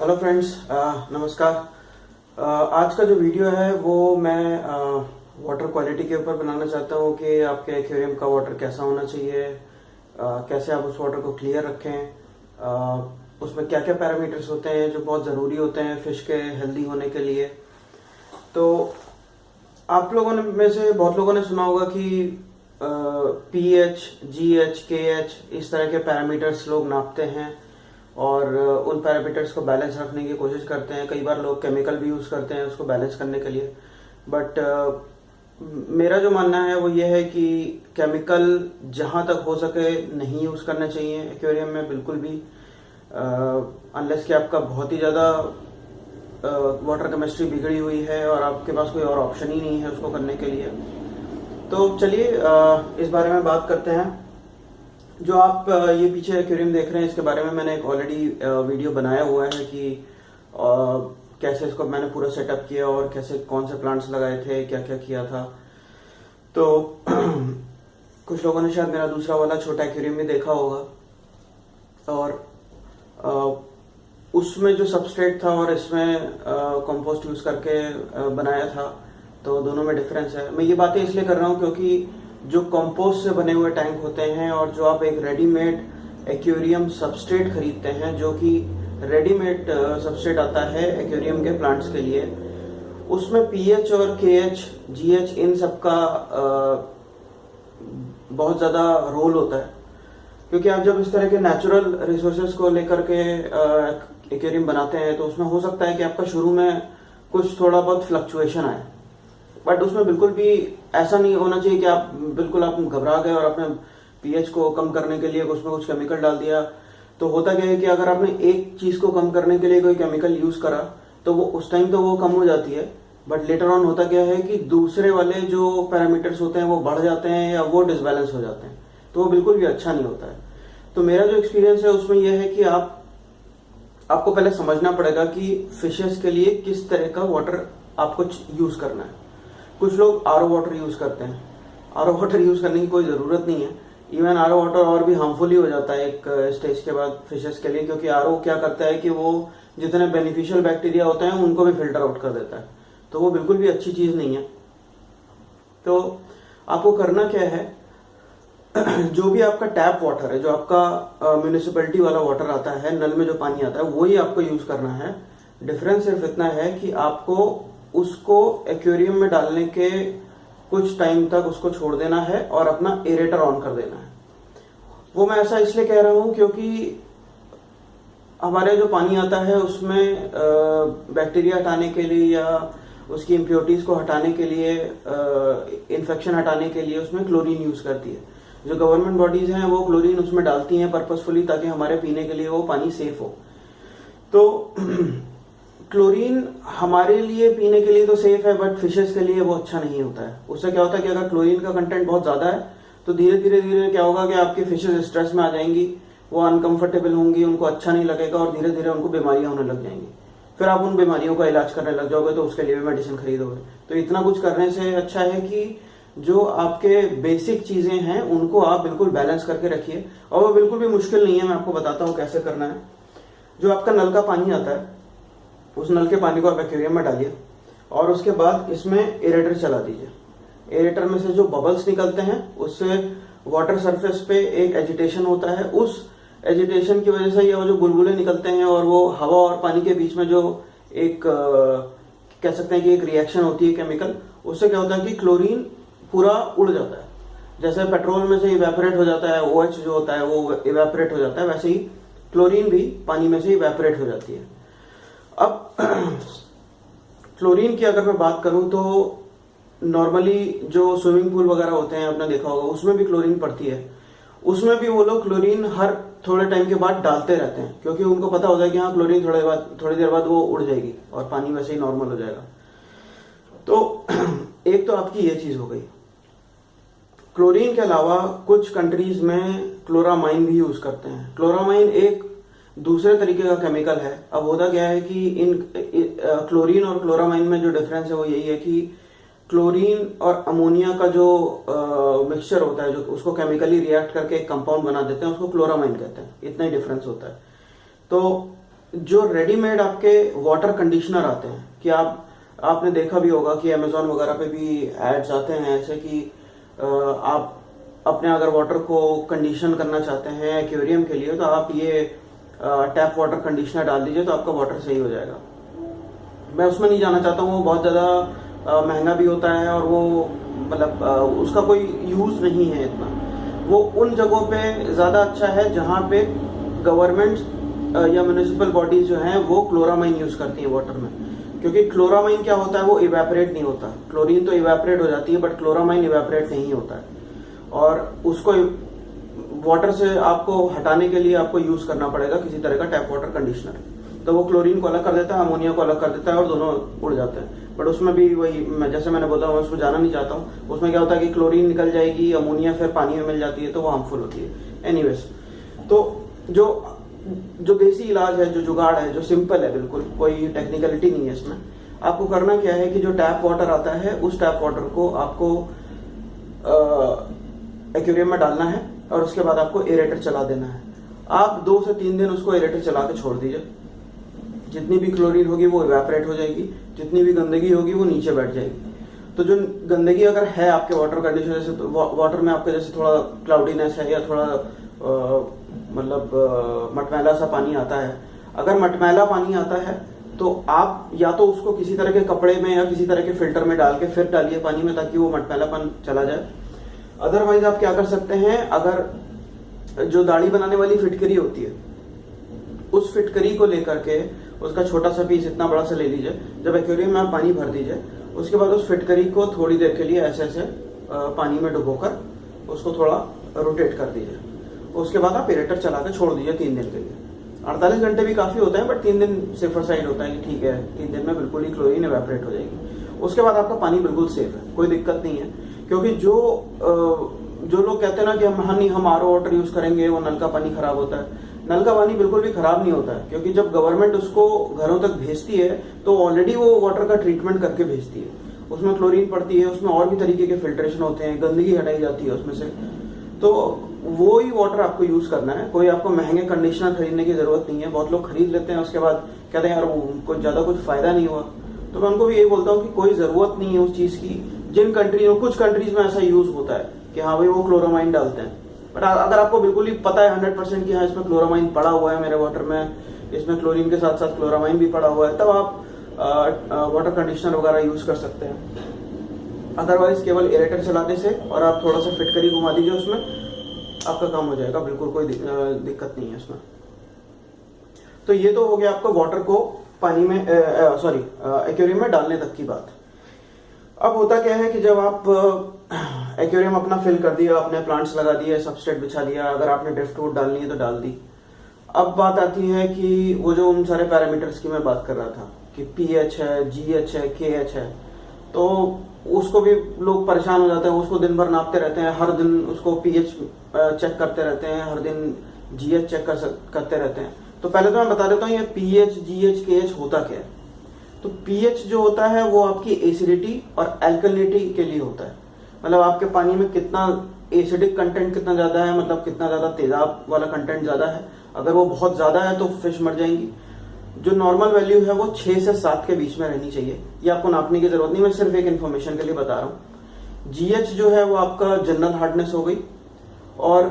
Hello friends, नमस्कार। आज का जो वीडियो है वो मैं वाटर क्वालिटी के ऊपर बनाना चाहता हूँ कि आपके एक्वेरियम का वाटर कैसा होना चाहिए, कैसे आप उस वाटर को क्लियर रखें, उसमें क्या क्या पैरामीटर्स होते हैं जो बहुत ज़रूरी होते हैं फिश के हेल्दी होने के लिए। तो आप लोगों ने में से बहुत लोगों ने सुना होगा कि पीएच, जीएच, केएच इस तरह के पैरामीटर्स लोग नापते हैं और उन पैरामीटर्स को बैलेंस रखने की कोशिश करते हैं। कई बार लोग केमिकल भी यूज़ करते हैं उसको बैलेंस करने के लिए, बट मेरा जो मानना है वो ये है कि केमिकल जहाँ तक हो सके नहीं यूज़ करना चाहिए एक्वेरियम में, बिल्कुल भी, अनलेस कि आपका बहुत ही ज़्यादा वाटर केमिस्ट्री बिगड़ी हुई है और आपके पास कोई और ऑप्शन ही नहीं है उसको करने के लिए। तो चलिए इस बारे में बात करते हैं। जो आप ये पीछे एक्वेरियम देख रहे हैं इसके बारे में मैंने एक ऑलरेडी वीडियो बनाया हुआ है कि कैसे इसको मैंने पूरा सेटअप किया और कैसे कौन से प्लांट्स लगाए थे, क्या क्या किया था। तो कुछ लोगों ने शायद मेरा दूसरा वाला छोटा एक्वेरियम भी देखा होगा और उसमें जो सबस्ट्रेट था और इसमें कंपोस्ट यूज करके बनाया था, तो दोनों में डिफरेंस है। मैं ये बातें इसलिए कर रहा हूँ क्योंकि जो कंपोस्ट से बने हुए टैंक होते हैं और जो आप एक रेडीमेड एक्वेरियम सबस्ट्रेट खरीदते हैं, जो कि रेडीमेड सबस्ट्रेट आता है एक्वेरियम के प्लांट्स के लिए, उसमें पीएच और केएच, जीएच इन सब का बहुत ज़्यादा रोल होता है। क्योंकि आप जब इस तरह के नेचुरल रिसोर्सेज को लेकर के एक्वेरियम बनाते हैं तो उसमें हो सकता है कि आपका शुरू में कुछ थोड़ा बहुत फ्लक्चुएशन आए, बट उसमें बिल्कुल भी ऐसा नहीं होना चाहिए कि आप घबरा गए और अपने पीएच को कम करने के लिए उसमें कुछ केमिकल डाल दिया। तो होता क्या है कि अगर आपने एक चीज को कम करने के लिए कोई केमिकल यूज करा तो वो उस टाइम तो वो कम हो जाती है, बट लेटर ऑन होता क्या है कि दूसरे वाले जो पैरामीटर्स होते हैं वो बढ़ जाते हैं या वो डिसबैलेंस हो जाते हैं, तो वो बिल्कुल भी अच्छा नहीं होता है। तो मेरा जो एक्सपीरियंस है उसमें यह है कि आपको पहले समझना पड़ेगा कि फिशेस के लिए किस तरह का वाटर आपको यूज करना है। कुछ लोग आरओ वाटर यूज करते हैं। आरओ वाटर यूज करने की कोई जरूरत नहीं है। इवन आरओ वाटर और भी हार्मफुल ही हो जाता है एक स्टेज के बाद फिशेस के लिए, क्योंकि आरओ क्या करता है कि वो जितने बेनिफिशियल बैक्टीरिया होते हैं उनको भी फिल्टर आउट कर देता है, तो वो बिल्कुल भी अच्छी चीज नहीं है। तो आपको करना क्या है, जो भी आपका टैप वाटर है, जो आपका म्यूनिसिपैलिटी वाला वाटर आता है, नल में जो पानी आता है, वही आपको यूज करना है। डिफरेंस सिर्फ इतना है कि आपको उसको एक्वेरियम में डालने के कुछ टाइम तक उसको छोड़ देना है और अपना एरेटर ऑन कर देना है। वो मैं ऐसा इसलिए कह रहा हूं क्योंकि हमारे जो पानी आता है उसमें बैक्टीरिया हटाने के लिए या उसकी इम्प्योरिटीज को हटाने के लिए, इन्फेक्शन हटाने के लिए उसमें क्लोरीन यूज करती है। जो गवर्नमेंट बॉडीज हैं वो क्लोरीन उसमें डालती हैं पर्पसफुली, ताकि हमारे पीने के लिए वो पानी सेफ हो। तो क्लोरीन हमारे लिए पीने के लिए तो सेफ है, बट फिशेस के लिए वो अच्छा नहीं होता है। उससे क्या होता है कि अगर क्लोरीन का कंटेंट बहुत ज्यादा है तो धीरे धीरे क्या होगा कि आपकी फिशेस स्ट्रेस में आ जाएंगी, वो अनकंफर्टेबल होंगी, उनको अच्छा नहीं लगेगा और धीरे धीरे उनको बीमारियां होने लग जाएंगी। फिर आप उन बीमारियों का इलाज करने लग जाओगे तो उसके लिए भी मेडिसिन खरीदोगे। तो इतना कुछ करने से अच्छा है कि जो आपके बेसिक चीजें हैं उनको आप बिल्कुल बैलेंस करके रखिए, और वो बिल्कुल भी मुश्किल नहीं है। मैं आपको बताता हूँ कैसे करना है। जो आपका नल का पानी आता है, उस नल के पानी को आप एक्वेरियम में डालिए और उसके बाद इसमें एरेटर चला दीजिए। एरेटर में से जो बबल्स निकलते हैं उससे वाटर सरफेस पे एक एजिटेशन होता है। उस एजिटेशन की वजह से ये जो बुलबुले निकलते हैं और वो हवा और पानी के बीच में जो एक कह सकते हैं कि एक रिएक्शन होती है केमिकल, उससे क्या होता है कि क्लोरीन पूरा उड़ जाता है। जैसे पेट्रोल में से इवेपोरेट हो जाता है, OH जो होता है वो इवेपोरेट हो जाता है, वैसे ही क्लोरीन भी पानी में से इवेपोरेट हो जाती है। अब क्लोरीन की अगर मैं बात करूं तो नॉर्मली जो स्विमिंग पूल वगैरह होते हैं, आपने देखा होगा, उसमें भी क्लोरीन पड़ती है। उसमें भी वो लोग क्लोरीन हर थोड़े टाइम के बाद डालते रहते हैं, क्योंकि उनको पता होता है कि हाँ क्लोरीन थोड़ी देर बाद वो उड़ जाएगी और पानी वैसे ही नॉर्मल हो जाएगा। तो एक तो आपकी ये चीज हो गई। क्लोरीन के अलावा कुछ कंट्रीज में क्लोरामाइन भी यूज करते हैं। क्लोरामाइन एक दूसरे तरीके का केमिकल है। अब होता क्या है कि इन क्लोरीन और क्लोरामाइन में जो डिफरेंस है वो यही है कि क्लोरीन और अमोनिया का जो मिक्सचर होता है, जो उसको केमिकली रिएक्ट करके एक कंपाउंड बना देते हैं, उसको क्लोरामाइन कहते हैं। इतना ही डिफरेंस होता है। तो जो रेडीमेड आपके वाटर कंडीशनर आते हैं, कि आपने देखा भी होगा कि अमेजोन वगैरह पे भी एड्स आते हैं ऐसे कि आप अपने अगर वाटर को कंडीशन करना चाहते हैं एक्वेरियम के लिए, तो आप ये टैप वाटर कंडीशनर डाल दीजिए तो आपका वाटर सही हो जाएगा। मैं उसमें नहीं जाना चाहता हूँ, वो बहुत ज़्यादा महंगा भी होता है और वो मतलब उसका कोई यूज़ नहीं है इतना। वो उन जगहों पे ज़्यादा अच्छा है जहाँ पे गवर्नमेंट या म्यूनिसिपल बॉडीज जो हैं वो क्लोरामाइन यूज़ करती हैं वाटर में, क्योंकि क्लोरामाइन क्या होता है, वो इवेपोरेट नहीं होता। क्लोरीन तो इवेपोरेट हो जाती है बट क्लोरामाइन इवेपोरेट नहीं होता है, और उसको वाटर से आपको हटाने के लिए आपको यूज़ करना पड़ेगा किसी तरह का टैप वाटर कंडीशनर। तो वो क्लोरीन को अलग कर देता है, अमोनिया को अलग कर देता है और दोनों उड़ जाते हैं। बट उसमें भी वही, जैसे मैंने बोला, मैं उसमें जाना नहीं चाहता हूँ। उसमें क्या होता है कि क्लोरीन निकल जाएगी, अमोनिया फिर पानी में मिल जाती है तो वो हार्मफुल होती है। एनीवेज, तो जो देसी इलाज है, जो जुगाड़ है, जो सिंपल है, बिल्कुल कोई टेक्निकलिटी नहीं है इसमें। आपको करना क्या है कि जो टैप वाटर आता है उस टैप वाटर को आपको एक्वेरियम में डालना है और उसके बाद आपको एरेटर चला देना है। आप 2 से 3 दिन उसको एरेटर चला के छोड़ दीजिए। जितनी भी क्लोरीन होगी वो इवेपोरेट हो जाएगी, जितनी भी गंदगी होगी वो नीचे बैठ जाएगी। तो जो गंदगी अगर है आपके वाटर कंडीशन, जैसे तो वाटर में आपके जैसे थोड़ा क्लाउडीनेस है या थोड़ा मतलब मटमैला सा पानी आता है, अगर मटमैला पानी आता है तो आप या तो उसको किसी तरह के कपड़े में या किसी तरह के फिल्टर में डाल के फिर डालिए पानी में, ताकि वो मटमैलापन चला जाए। अदरवाइज आप क्या कर सकते हैं, अगर जो दाढ़ी बनाने वाली फिटकरी होती है, उस फिटकरी को लेकर के उसका छोटा सा पीस इतना बड़ा सा ले लीजिए। जब एक्वेरियम में आप पानी भर दीजिए, उसके बाद उस फिटकरी को थोड़ी देर के लिए ऐसे ऐसे पानी में डुबोकर उसको थोड़ा रोटेट कर दीजिए। उसके बाद आप एरेटर चला के छोड़ दीजिए 3 दिन के लिए। 48 घंटे भी काफी होता है, बट 3 दिन सेफर साइड होता है कि ठीक है 3 दिन में बिल्कुल ही क्लोरीन इवेपोरेट हो जाएगी। उसके बाद आपका पानी बिल्कुल सेफ है, कोई दिक्कत नहीं है। क्योंकि जो लोग कहते हैं ना कि हम आरओ वाटर यूज करेंगे, वो नल का पानी खराब होता है। नल का पानी बिल्कुल भी खराब नहीं होता है, क्योंकि जब गवर्नमेंट उसको घरों तक भेजती है तो ऑलरेडी वो वाटर का ट्रीटमेंट करके भेजती है। उसमें क्लोरीन पड़ती है, उसमें और भी तरीके के फिल्ट्रेशन होते हैं, गंदगी हटाई जाती है उसमें से। तो वो ही वाटर आपको यूज करना है। कोई आपको महंगे कंडीशनर खरीदने की जरूरत नहीं है। बहुत लोग खरीद लेते हैं, उसके बाद कहते हैं यार उनको ज्यादा कुछ फायदा नहीं हुआ। तो मैं उनको भी यही बोलता हूँ कि कोई जरूरत नहीं है उस चीज की। जिन कंट्रीज में, कुछ कंट्रीज में ऐसा यूज होता है कि हाँ भाई वो क्लोरामाइन डालते हैं, बट अगर आपको बिल्कुल ही पता है 100% कि हाँ इसमें क्लोरामाइन पड़ा हुआ है मेरे वाटर में, इसमें क्लोरीन के साथ साथ क्लोरामाइन भी पड़ा हुआ है, तब आप वाटर कंडीशनर वगैरह यूज कर सकते हैं। अदरवाइज केवल एरेटर चलाने से और आप थोड़ा सा फिटकरी घुमा दीजिए उसमें, आपका काम हो जाएगा। बिल्कुल कोई दिक्कत नहीं है इसमें। तो ये तो हो गया आपको वाटर को पानी में एक्वेरियम में डालने तक की बात। अब होता क्या है कि जब आप एक्वेरियम अपना फिल कर दिया, अपने प्लांट्स लगा दिए, सबस्ट्रेट बिछा दिया, अगर आपने ड्रिफ्टवुड डालनी है तो डाल दी। अब बात आती है कि वो जो उन सारे पैरामीटर्स की मैं बात कर रहा था कि पीएच है, जीएच है, केएच है, तो उसको भी लोग परेशान हो जाते हैं। उसको दिन भर नापते रहते हैं, हर दिन उसको पीएच चेक करते रहते हैं, हर दिन जीएच चेक करते रहते हैं। तो पहले तो मैं बता देता हूँ ये पीएच, जीएच, केएच होता क्या है। तो पीएच जो होता है वो आपकी एसिडिटी और एल्कलिनिटी के लिए होता है। मतलब आपके पानी में कितना एसिडिक कंटेंट कितना ज्यादा है, मतलब कितना ज्यादा तेजाब वाला कंटेंट ज्यादा है। अगर वो बहुत ज्यादा है तो फिश मर जाएंगी। जो नॉर्मल वैल्यू है वो 6 से 7 के बीच में रहनी चाहिए। ये आपको नापने की जरूरत नहीं, मैं सिर्फ एक इन्फॉर्मेशन के लिए बता रहा हूँ। जीएच जो है वो आपका जनरल हार्डनेस हो गई, और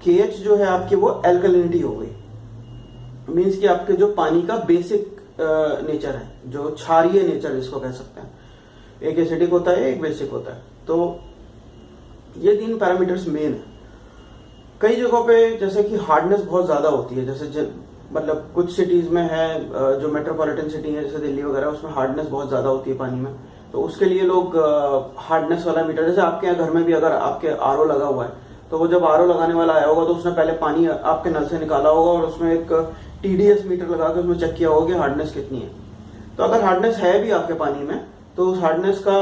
केएच जो है आपकी वो एल्कलिनिटी हो गई। मीन्स कि आपके जो पानी का बेसिक नेचर है, जो क्षारीय नेचर जिसको कह सकते हैं। एक एसिडिक होता है, एक बेसिक होता है। तो ये 3 पैरामीटर्स मेन है। कई जगहों पे जैसे कि हार्डनेस बहुत ज्यादा होती है, जैसे मतलब कुछ सिटीज में है, जो मेट्रोपॉलिटन सिटी है जैसे दिल्ली वगैरह, उसमें हार्डनेस बहुत ज्यादा होती है पानी में। तो उसके लिए लोग हार्डनेस वाला मीटर, जैसे आपके यहाँ घर में भी अगर आपके आरओ लगा हुआ है, तो वो जब आरओ लगाने वाला आया होगा तो उसने पहले पानी आपके नल से निकाला होगा और उसमें एक टीडीएस मीटर लगा के उसमें चेक किया होगा कि हार्डनेस कितनी है। तो अगर हार्डनेस है भी आपके पानी में, तो उस हार्डनेस का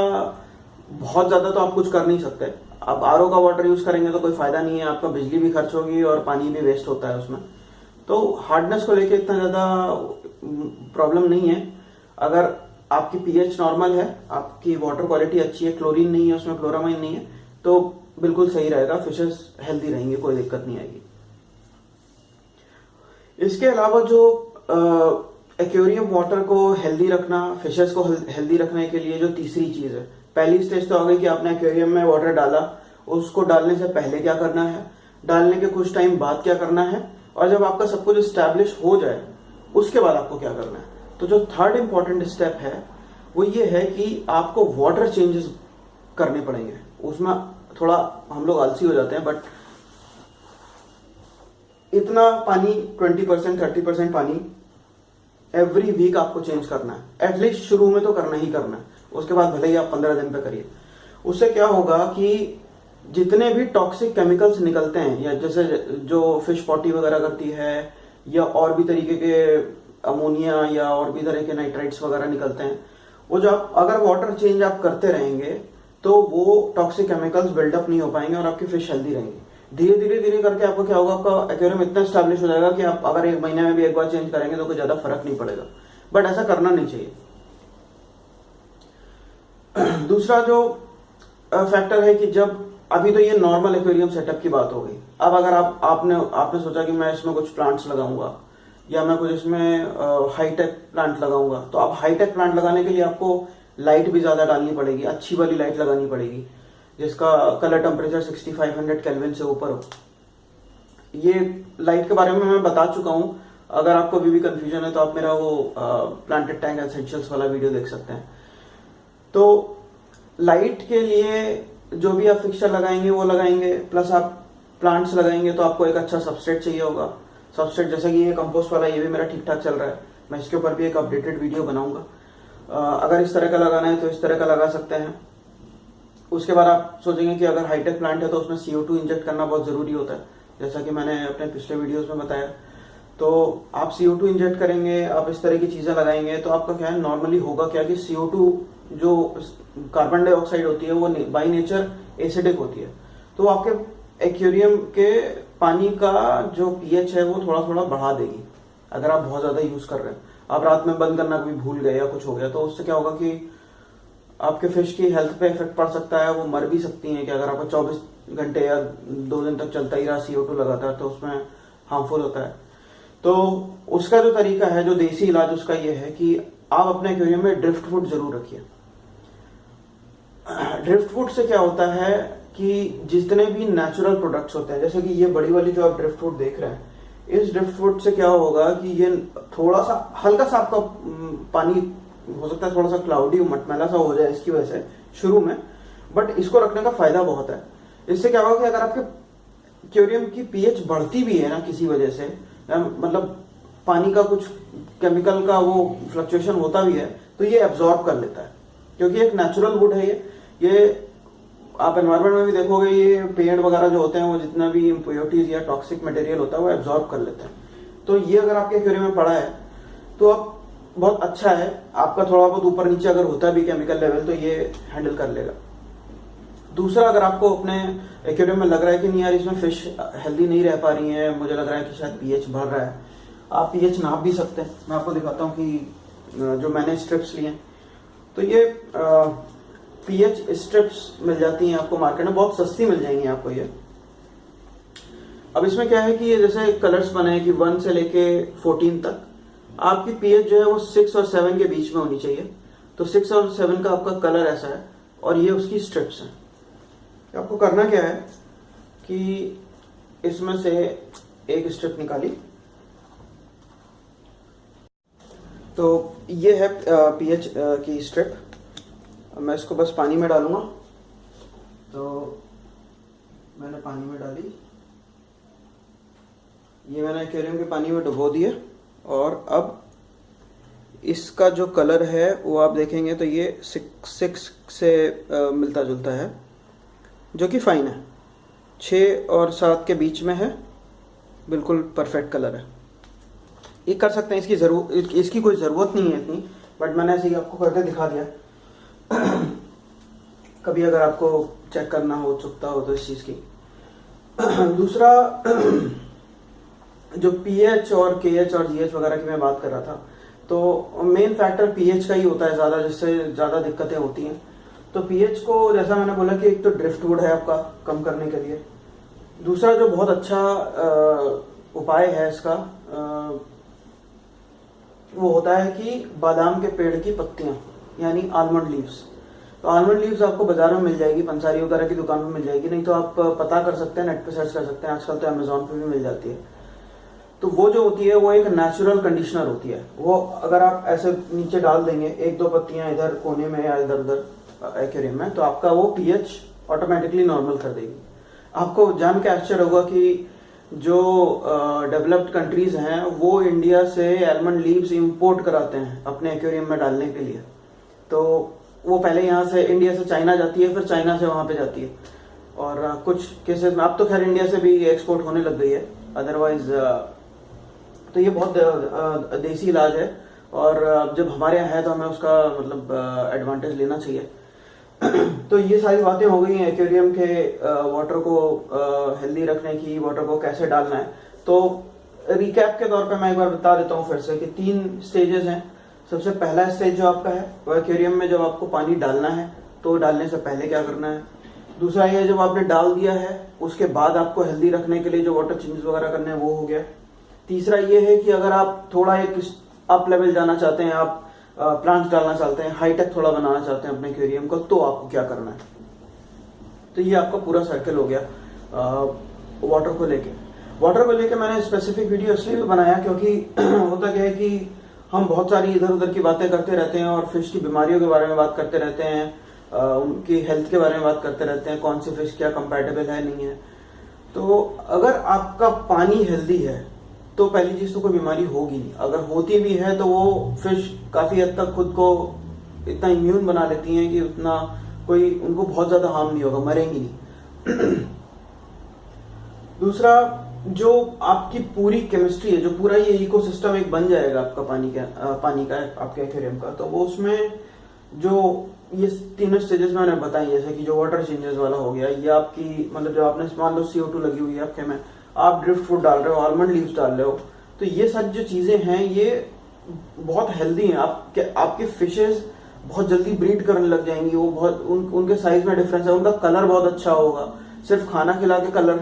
बहुत ज्यादा तो आप कुछ कर नहीं सकते। आप आरओ का वाटर यूज करेंगे तो कोई फायदा नहीं है, आपका बिजली भी खर्च होगी और पानी भी वेस्ट होता है उसमें। तो हार्डनेस को लेके इतना ज्यादा प्रॉब्लम नहीं है। अगर आपकी पीएच नॉर्मल है, आपकी वाटर क्वालिटी अच्छी है, क्लोरीन नहीं है उसमें, क्लोरामाइन नहीं है, तो बिल्कुल सही रहेगा, फिशेस हेल्दी रहेंगे, कोई दिक्कत नहीं आएगी। इसके अलावा जो एक्वेरियम वाटर को हेल्दी रखना, फिशेस को हेल्दी रखने के लिए जो तीसरी चीज है, पहली स्टेज तो आ गई कि आपने एक्वेरियम में वाटर डाला, उसको डालने से पहले क्या करना है, डालने के कुछ टाइम बाद क्या करना है, और जब आपका सब कुछ स्टैब्लिश हो जाए उसके बाद आपको क्या करना है। तो जो थर्ड इंपॉर्टेंट स्टेप है वो ये है कि आपको वाटर चेंजेस करने पड़ेंगे। उसमें थोड़ा हम लोग आलसी हो जाते हैं, बट इतना पानी 20% 30% पानी एवरी वीक आपको चेंज करना है, एटलीस्ट शुरू में तो करना ही करना है, उसके बाद भले ही आप 15 दिन पे करिए। उससे क्या होगा कि जितने भी टॉक्सिक केमिकल्स निकलते हैं, या जैसे जो फिश पॉटी वगैरह करती है, या और भी तरीके के अमोनिया या और भी तरह के नाइट्राइट्स वगैरह निकलते हैं, वो जो आप अगर वाटर चेंज आप करते रहेंगे तो वो टॉक्सिक केमिकल्स बिल्डअप नहीं हो पाएंगे और आपकी फिश हेल्दी रहेंगी। धीरे धीरे धीरे करके आपको क्या होगा, आपका एक्वेरियम इतना स्टैब्लिश हो जाएगा कि आप अगर 1 महीने में भी एक बार चेंज करेंगे तो कोई ज्यादा फर्क नहीं पड़ेगा, बट ऐसा करना नहीं चाहिए। दूसरा जो फैक्टर है कि जब अभी तो ये नॉर्मल एक्वेरियम सेटअप की बात हो गई, अब अगर आपने सोचा कि मैं इसमें कुछ प्लांट्स लगाऊंगा या मैं कुछ इसमें हाईटेक प्लांट लगाऊंगा, तो अब हाईटेक प्लांट लगाने के लिए आपको लाइट भी ज्यादा डालनी पड़ेगी, अच्छी वाली लाइट लगानी पड़ेगी जिसका कलर टेम्परेचर 6500 केल्विन से ऊपर हो। ये लाइट के बारे में मैं बता चुका हूं, अगर आपको अभी भी कंफ्यूजन है तो आप मेरा वो प्लांटेड टैंक एसेंशियल्स वाला वीडियो देख सकते हैं। तो लाइट के लिए जो भी आप फिक्सचर लगाएंगे वो लगाएंगे, प्लस आप प्लांट्स लगाएंगे तो आपको एक अच्छा सबस्ट्रेट चाहिए होगा। सबस्ट्रेट जैसे कि ये कंपोस्ट वाला, ये भी मेरा ठीक ठाक चल रहा है, मैं इसके ऊपर भी एक अपडेटेड वीडियो बनाऊंगा। अगर इस तरह का लगाना है तो इस तरह का लगा सकते हैं। उसके बाद आप सोचेंगे कि अगर हाईटेक प्लांट है तो उसमें CO2 इंजेक्ट करना बहुत जरूरी होता है, जैसा कि मैंने अपने पिछले वीडियोस में बताया। तो आप CO2 इंजेक्ट करेंगे, आप इस तरह की चीजें लगाएंगे तो आपका क्या है, नॉर्मली होगा क्या कि CO2 जो कार्बन डाइऑक्साइड होती है वो बाई नेचर एसिडिक होती है, तो आपके एक्वेरियम के पानी का जो pH है वो थोड़ा थोड़ा बढ़ा देगी अगर आप बहुत ज्यादा यूज कर रहे हैं। आप रात में बंद करना कभी भूल गए या कुछ हो गया तो उससे क्या होगा कि आपके फिश की हेल्थ पे इफेक्ट पड़ सकता है, वो मर भी सकती हैं कि अगर आपका 24 घंटे या 2 दिन तक चलता ही रहा CO2 लगातार तो उसमें हार्मफुल होता है। तो उसका जो तरीका है, जो देसी इलाज उसका ये है कि आप अपने एक्वेरियम में ड्रिफ्ट फूड जरूर रखिए। ड्रिफ्ट फूड से क्या होता है कि जितने भी नेचुरल प्रोडक्ट्स होते हैं, जैसे कि ये बड़ी वाली जो आप ड्रिफ्ट फूड देख रहे हैं, इस ड्रिफ्ट फूड से क्या होगा कि ये थोड़ा सा हल्का सा आपका पानी हो सकता है थोड़ा सा क्लाउडी मटमैला सा हो जाए इसकी वजह से शुरू में, बट इसको रखने का फायदा बहुत है। इससे क्या होगा कि अगर आपके एक्वेरियम की pH बढ़ती भी है ना किसी वजह से, मतलब पानी का कुछ केमिकल का वो फ्लक्चुएशन होता भी है, तो ये एब्जॉर्ब कर लेता है, क्योंकि एक नेचुरल वुड है ये आप एनवायरमेंट में भी देखोगे, ये पेड़ वगैरह जो होते हैं वो जितना भी इम्प्योरिटीज या टॉक्सिक मटेरियल होता है वो एब्जॉर्ब कर लेते हैं। तो ये अगर आपके एक्वेरियम में पड़ा है तो अब बहुत अच्छा है, आपका थोड़ा बहुत ऊपर नीचे अगर होता भी केमिकल लेवल तो ये हैंडल कर लेगा। दूसरा, अगर आपको अपने एक्वेरियम में लग रहा है कि नहीं यार इसमें फिश हेल्दी नहीं रह पा रही है, मुझे लग रहा है कि शायद pH बढ़ रहा है, आप pH नाप भी सकते हैं। मैं आपको दिखाता हूँ कि जो मैंने स्ट्रिप्स लिए, तो ये pH स्ट्रिप्स मिल जाती हैं आपको मार्केट में, बहुत सस्ती मिल जाएंगी आपको ये। अब इसमें क्या है कि ये जैसे कलर्स बने हैं कि 1 से लेके 14 तक, आपकी pH जो है वो 6 और 7 के बीच में होनी चाहिए। तो 6 और 7 का आपका कलर ऐसा है और ये उसकी स्ट्रिप्स हैं। आपको करना क्या है कि इसमें से एक स्ट्रिप निकाली, तो ये है pH की स्ट्रिप। मैं इसको बस पानी में डालूंगा, तो मैंने पानी में डाली, ये मैंने एक्वेरियम के पानी में डुबो दिए, और अब इसका जो कलर है वो आप देखेंगे तो ये 6 से मिलता जुलता है, जो कि फाइन है। 6 और 7 के बीच में है, बिल्कुल परफेक्ट कलर है। ये कर सकते हैं, इसकी कोई ज़रूरत नहीं है इतनी, बट मैंने ऐसे ही आपको करके दिखा दिया। कभी अगर आपको चेक करना हो, उत्सुकता हो तो इस चीज़ की। दूसरा, जो pH और KH और GH वगैरह की मैं बात कर रहा था, तो मेन फैक्टर pH का ही होता है ज़्यादा, जिससे ज़्यादा दिक्कतें होती हैं। तो pH को जैसा मैंने बोला कि एक तो ड्रिफ्ट वुड है आपका कम करने के लिए। दूसरा जो बहुत अच्छा उपाय है इसका, वो होता है कि बादाम के पेड़ की पत्तियां, यानी आलमंड लीव्स। तो आलमंड लीव्स आपको बाजार में मिल जाएगी, पंसारी वगैरह की दुकान में मिल जाएगी, नहीं तो आप पता कर सकते हैं, नेट पे सर्च कर सकते हैं, आजकल तो अमेजोन पे भी मिल जाती है। तो वो जो होती है वो एक नेचुरल कंडीशनर होती है। वो अगर आप ऐसे नीचे डाल देंगे 1-2 पत्तियां इधर कोने में या इधर उधर एक्वेरियम में, तो आपका वो पीएच ऑटोमेटिकली नॉर्मल कर देगी। आपको जान के आश्चर्य होगा कि जो डेवलप्ड कंट्रीज हैं वो इंडिया से आलमंड लीव्स इंपोर्ट कराते हैं अपने एक्वेरियम में डालने के लिए। तो वो पहले यहाँ से इंडिया से चाइना जाती है, फिर चाइना से वहां पे जाती है, और कुछ केसेस में अब तो खैर इंडिया से भी एक्सपोर्ट होने लग गई है। अदरवाइज तो ये बहुत देसी इलाज है, और जब हमारे यहाँ है तो हमें उसका मतलब एडवांटेज लेना चाहिए। तो ये सारी बातें हो गई हैं एक्वेरियम के वाटर को हेल्दी रखने की, वाटर को कैसे डालना है। तो रिकैप के तौर पे मैं एक बार बता देता हूँ फिर से कि 3 स्टेजेस हैं। सबसे पहला स्टेज जो आपका है वो एक्वेरियम में जब आपको पानी डालना है तो डालने से पहले क्या करना है। दूसरा ये जब आपने डाल दिया है उसके बाद आपको हेल्दी रखने के लिए जो वाटर चेंजेस वगैरह करने हैं वो हो गया। तीसरा ये है कि अगर आप थोड़ा एक अप लेवल जाना चाहते हैं, आप प्लांट्स डालना चाहते हैं, हाईटेक थोड़ा बनाना चाहते हैं अपने एक्वेरियम को, तो आपको क्या करना है। तो ये आपका पूरा सर्कल हो गया वाटर को लेके। वाटर को लेके मैंने स्पेसिफिक वीडियो इसलिए भी बनाया क्योंकि होता क्या है कि हम बहुत सारी इधर उधर की बातें करते रहते हैं और फिश की बीमारियों के बारे में बात करते रहते हैं, उनकी हेल्थ के बारे में बात करते रहते हैं, कौन सी फिश क्या कंपैटिबल है नहीं है। तो अगर आपका पानी हेल्दी है तो पहली चीज तो कोई बीमारी होगी नहीं। अगर होती भी है तो वो फिश काफी हद तक खुद को इतना इम्यून बना लेती हैं कि उतना कोई उनको बहुत ज्यादा हार्म नहीं होगा, मरेंगी नहीं। दूसरा, जो आपकी पूरी केमिस्ट्री है, जो पूरा ये इकोसिस्टम एक बन जाएगा आपका पानी का आपके एक्वेरियम का, तो वो उसमें जो ये 3 स्टेजेस मैंने बताई, जैसे कि जो वाटर चेंजेस वाला हो गया, ये आपकी मतलब जो आपने मान लो CO2 लगी हुई है आपके में, आप ड्रिफ्ट फूड डाल रहे हो, आलमंड लीव्स डाल रहे हो, तो ये सारी जो चीजें हैं ये बहुत हेल्दी हैं। आपके फिशेस बहुत जल्दी ब्रीड करने लग जाएंगी, वो बहुत उनके साइज में डिफरेंस है, उनका कलर बहुत अच्छा होगा। सिर्फ खाना खिला के कलर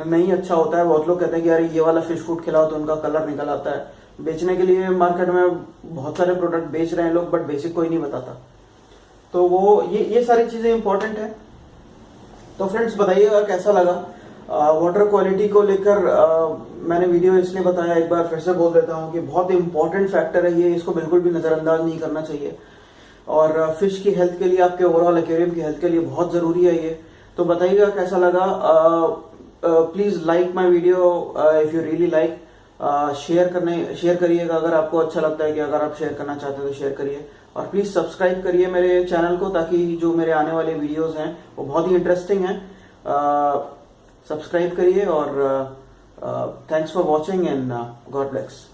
नहीं अच्छा होता है। बहुत लोग कहते हैं कि यार ये वाला फिश फूड खिलाओ तो उनका कलर निकल आता है। बेचने के लिए मार्केट में बहुत सारे प्रोडक्ट बेच रहे हैं लोग, बट बेसिक कोई नहीं बताता। तो वो ये सारी चीजें इंपॉर्टेंट है। तो फ्रेंड्स बताइएगा कैसा लगा। वाटर क्वालिटी को लेकर मैंने वीडियो इसलिए बताया, एक बार फिर से बोल देता हूँ कि बहुत इंपॉर्टेंट फैक्टर है ये, इसको बिल्कुल भी नजरअंदाज नहीं करना चाहिए, और फिश की हेल्थ के लिए, आपके ओवरऑल एक्वेरियम की हेल्थ के लिए बहुत जरूरी है ये। तो बताइएगा कैसा लगा। Please like my video if you really like. Share करिएगा अगर आपको अच्छा लगता है, कि अगर आप शेयर करना चाहते हैं तो शेयर करिए, और प्लीज सब्सक्राइब करिए मेरे चैनल को, ताकि जो मेरे आने वाले वीडियोस हैं वो बहुत ही इंटरेस्टिंग हैं। सब्सक्राइब करिए, और thanks for watching and God bless.